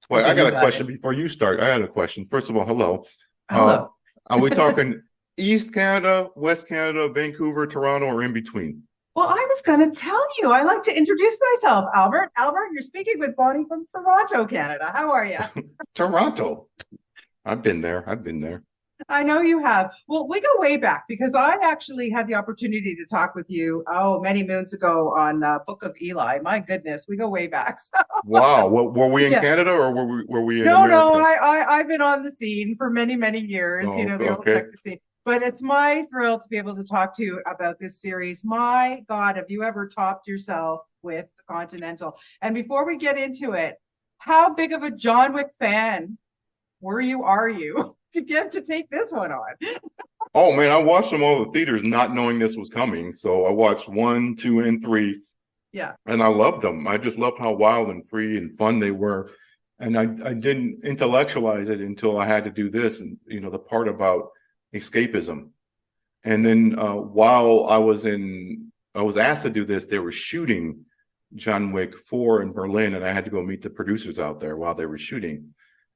Well, I Okay, you got a got it. question before you start. I had a question. First of all, hello. Uh, Hello. are we talking East Canada, West Canada, Vancouver, Toronto, or in between? Well, I was going to tell you, I like to introduce myself, Albert. Albert, you're speaking with Bonnie from Toronto, Canada. How are you? Toronto. I've been there. I've been there. I know you have. Well, we go way back because I actually had the opportunity to talk with you, many moons ago on Book of Eli. My goodness, we go way back. So, Wow. Were we in yeah. Canada or were we in No, America? I've been on the scene for many, many years, Oh, the old okay. eclectic scene. But it's my thrill to be able to talk to you about this series. My God, have you ever topped yourself with the Continental? And before we get into it, how big of a John Wick fan are you to get to take this one on? Oh man, I watched them all the theaters not knowing this was coming. So I watched one, two, and three, Yeah. and I loved them. I just loved how wild and free and fun they were. And I didn't intellectualize it until I had to do this, and the part about escapism. And then while I was asked to do this, they were shooting John Wick 4 in Berlin, and I had to go meet the producers out there while they were shooting.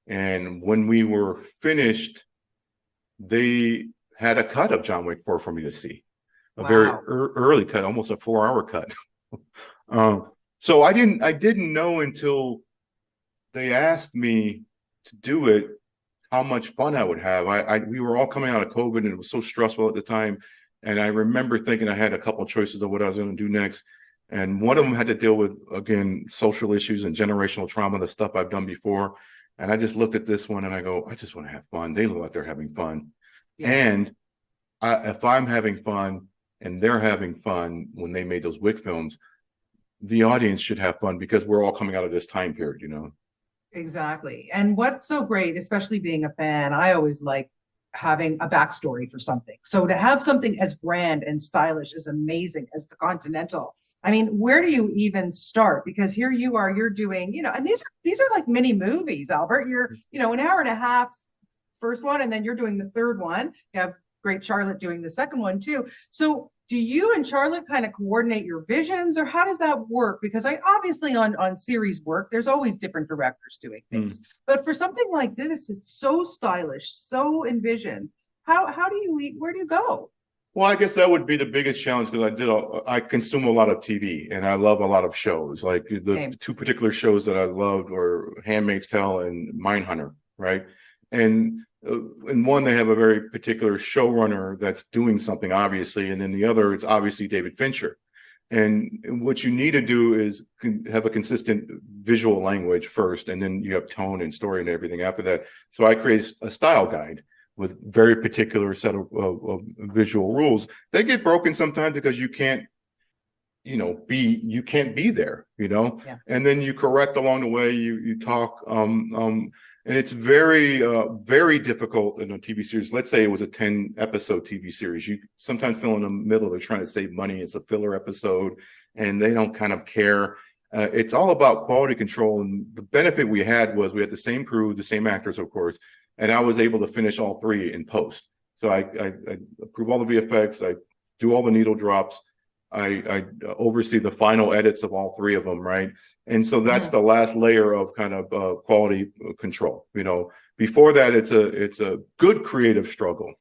And when we were finished, they had a cut of John Wick 4 for me to see, a very Wow. early cut, almost a 4 hour cut. So I didn't know until they asked me to do it how much fun I would have. We were all coming out of COVID and it was so stressful at the time. And I remember thinking I had a couple of choices of what I was going to do next. And one of them had to deal with, again, social issues and generational trauma, the stuff I've done before. And I just looked at this one and I go, I just want to have fun. They look like they're having fun. Yeah. And if I'm having fun and they're having fun when they made those Wick films, the audience should have fun because we're all coming out of this time period. Exactly. And what's so great, especially being a fan, I always like having a backstory for something. So to have something as grand and stylish as amazing as the Continental, I mean, where do you even start? Because here you are, you're doing, and these are like mini movies, Albert. You're, an hour and a half first one, and then you're doing the third one. You have great Charlotte doing the second one too. So do you and Charlotte kind of coordinate your visions, or how does that work? Because I obviously on series work, there's always different directors doing things. But for something like this, it's so stylish, so envisioned. How do you where do you go? Well, I guess that would be the biggest challenge because I consume a lot of TV and I love a lot of shows. Like the Same. two particular shows that I loved were Handmaid's Tale and Mindhunter, right? And in one, they have a very particular showrunner that's doing something, obviously, and then the other, it's obviously David Fincher. And what you need to do is have a consistent visual language first, and then you have tone and story and everything after that. So I create a style guide with very particular set of visual rules. They get broken sometimes because you can't be there, Yeah. and then you correct along the way. You talk, and it's very very difficult in a TV series. Let's say it was a 10 episode TV series. You sometimes feel in the middle they're trying to save money. It's a filler episode, and they don't kind of care. It's all about quality control, and the benefit we had was we had the same crew, the same actors, of course, and I was able to finish all three in post. So I approve all the VFX. I do all the needle drops. I oversee the final edits of all three of them, right? And so that's the last layer of kind of quality control. Before that, it's a good creative struggle,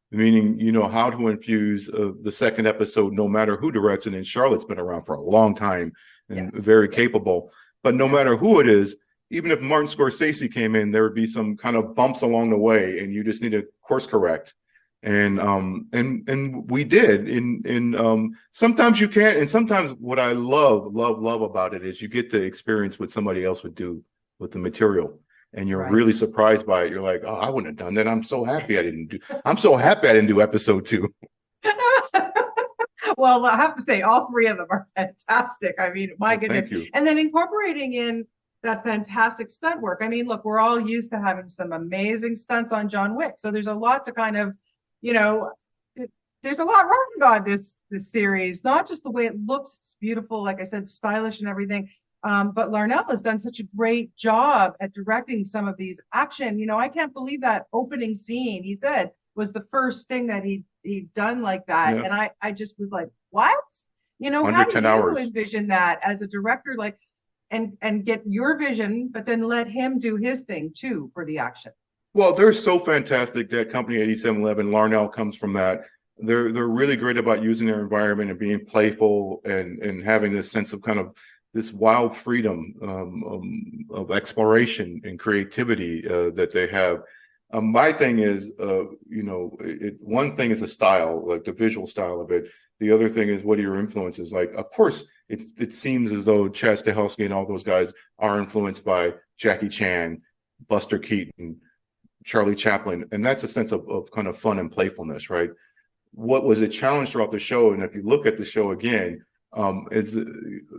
meaning how to infuse the second episode, no matter who directs it. And Charlotte's been around for a long time and Yes. very capable. But no Yeah. matter who it is, even if Martin Scorsese came in, there would be some kind of bumps along the way, and you just need to course correct. And we did. In sometimes you can't, and sometimes what I love about it is you get to experience what somebody else would do with the material, and you're Right. really surprised by it. You're like, oh, I wouldn't have done that. I'm so happy I didn't do episode 2. Well, I have to say, all three of them are fantastic. I mean, my Well, goodness. thank you. And then incorporating in that fantastic stunt work. I mean, look, we're all used to having some amazing stunts on John Wick. So there's a lot to kind of, you know, there's a lot wrong on this series, not just the way it looks, it's beautiful, like I said, stylish and everything. But Larnell has done such a great job at directing some of these action. I can't believe that opening scene, he said, was the first thing that he'd done like that. Yeah, And I just was like, what? How under do 10 you hours. envision that as a director? Like, and get your vision, but then let him do his thing too for the action. Well, they're so fantastic. That company 8711, Larnell comes from that. They're really great about using their environment and being playful and having this sense of kind of this wild freedom of exploration and creativity that they have. My thing is, one thing is the style, like the visual style of it. The other thing is, what are your influences? Like, of course, it seems as though Chad Stahelski and all those guys are influenced by Jackie Chan, Buster Keaton, Charlie Chaplin, and that's a sense of kind of fun and playfulness, right? What was a challenge throughout the show, and if you look at the show again, is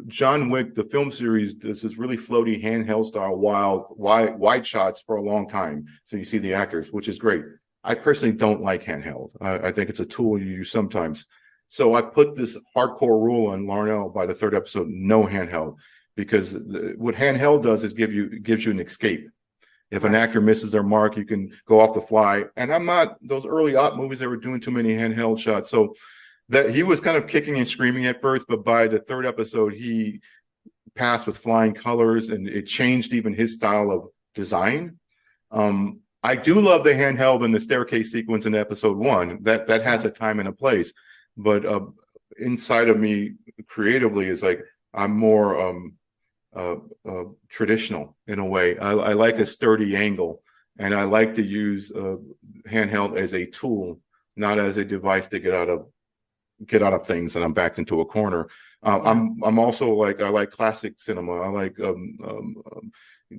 John Wick, the film series, does this really floaty handheld style, wild, wide shots for a long time. So you see the actors, which is great. I personally don't like handheld. I think it's a tool you use sometimes. So I put this hardcore rule on Larnell by the third episode: no handheld, because what handheld does is gives you an escape. If an actor misses their mark, you can go off the fly. And I'm not those early op movies that were doing too many handheld shots. So that he was kind of kicking and screaming at first, but by the third episode, he passed with flying colors, and it changed even his style of design. I do love the handheld and the staircase sequence in episode 1. That has a time and a place, but inside of me creatively is like I'm more traditional in a way. I like a sturdy angle, and I like to use handheld as a tool, not as a device to get out of things and I'm backed into a corner. I'm also like, I like classic cinema. I like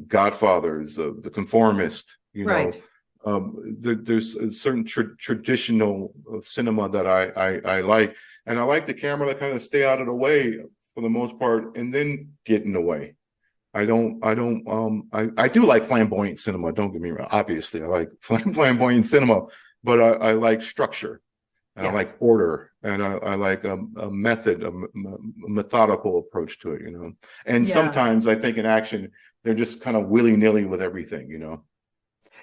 Godfathers, The Conformist, Right. there's a certain traditional cinema that I like, and I like the camera to kind of stay out of the way for the most part and then get in the way. I do like flamboyant cinema, don't get me wrong. Obviously I like flamboyant cinema, but I like structure. And I like order, and I like a method, a methodical approach to it, And sometimes I think in action, they're just kind of willy-nilly with everything,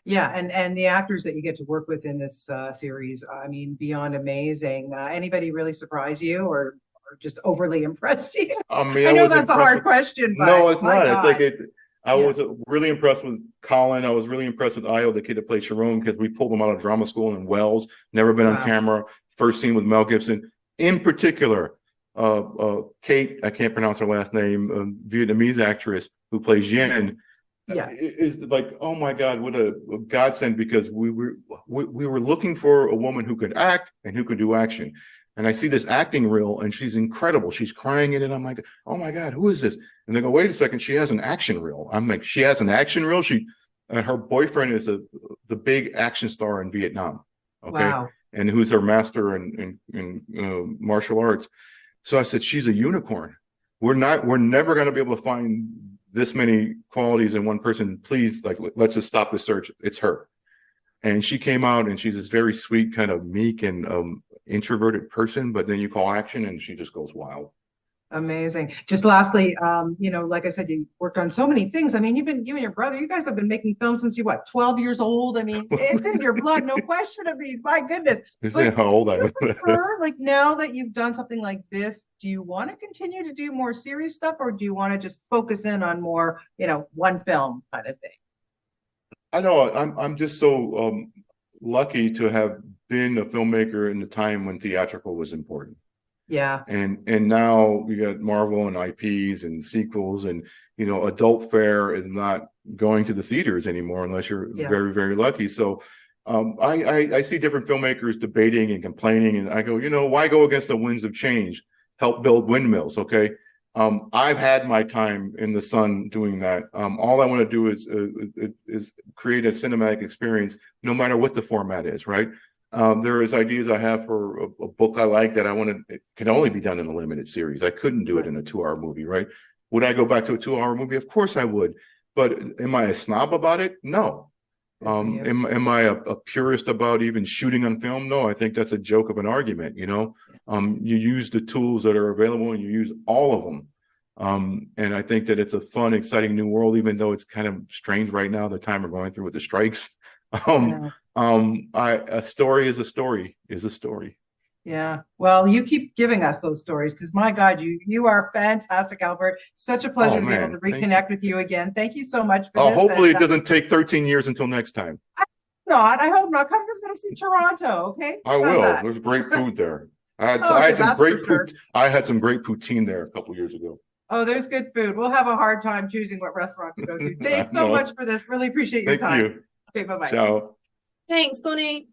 Yeah, and the actors that you get to work with in this series, I mean, beyond amazing. Anybody really surprise you or just overly impressed you? I mean, I know that's a hard question, but no, it's not. God. It's like I was really impressed with Colin. I was really impressed with Io, the kid that played Sharon, because we pulled him out of drama school in Wells. Never been on camera. First scene with Mel Gibson. In particular, Kate, I can't pronounce her last name, Vietnamese actress who plays Yen. Is like, oh my God, what a godsend, because we were looking for a woman who could act and who could do action. And I see this acting reel and she's incredible. She's crying in it. I'm like, oh my God, who is this? And they go, wait a second, she has an action reel. I'm like, she has an action reel? Her boyfriend is the big action star in Vietnam. Okay. Wow. And who's her master in martial arts. So I said, she's a unicorn. We're never going to be able to find this many qualities in one person. Please, like, let's just stop the search. It's her. And she came out and she's this very sweet, kind of meek and introverted person, but then you call action and she just goes wild. Amazing. Just lastly, like I said, you worked on so many things. I mean, you and your brother, you guys have been making films since 12 years old. I mean, it's in your blood, no question. I mean, my goodness. But how old I am. Like, now that you've done something like this, do you want to continue to do more serious stuff, or do you want to just focus in on more, one film kind of thing? I know I'm just so lucky to have been a filmmaker in the time when theatrical was important. Yeah. And now we got Marvel and IPs and sequels, and adult fare is not going to the theaters anymore unless you're very, very lucky. So I see different filmmakers debating and complaining, and I go, why go against the winds of change? Help build windmills, okay? I've had my time in the sun doing that. All I want to do is create a cinematic experience, no matter what the format is, right? There is ideas I have for a book I like that it can only be done in a limited series. I couldn't do it in a 2-hour movie, right? Would I go back to a 2-hour movie? Of course I would. But am I a snob about it? No. Am I a purist about even shooting on film? No, I think that's a joke of an argument, You use the tools that are available and you use all of them. And I think that it's a fun, exciting new world, even though it's kind of strange right now, the time we're going through with the strikes. A story is a story. Yeah. Well, you keep giving us those stories because my God, you are fantastic, Albert. Such a pleasure Oh to be able to man, thank you. reconnect with you again. Thank you so much for this. Hopefully And it doesn't take 13 years until next time. I hope not. Come visit us in Toronto, okay? I How's will. that? There's great food there. I Okay, had some that's for great sure. I had some great poutine there a couple years ago. Oh, there's good food. We'll have a hard time choosing what restaurant to go to. I Thanks so much know. for this. Really appreciate your Thank time. you. Okay, bye-bye. Ciao. Thanks, Bonnie.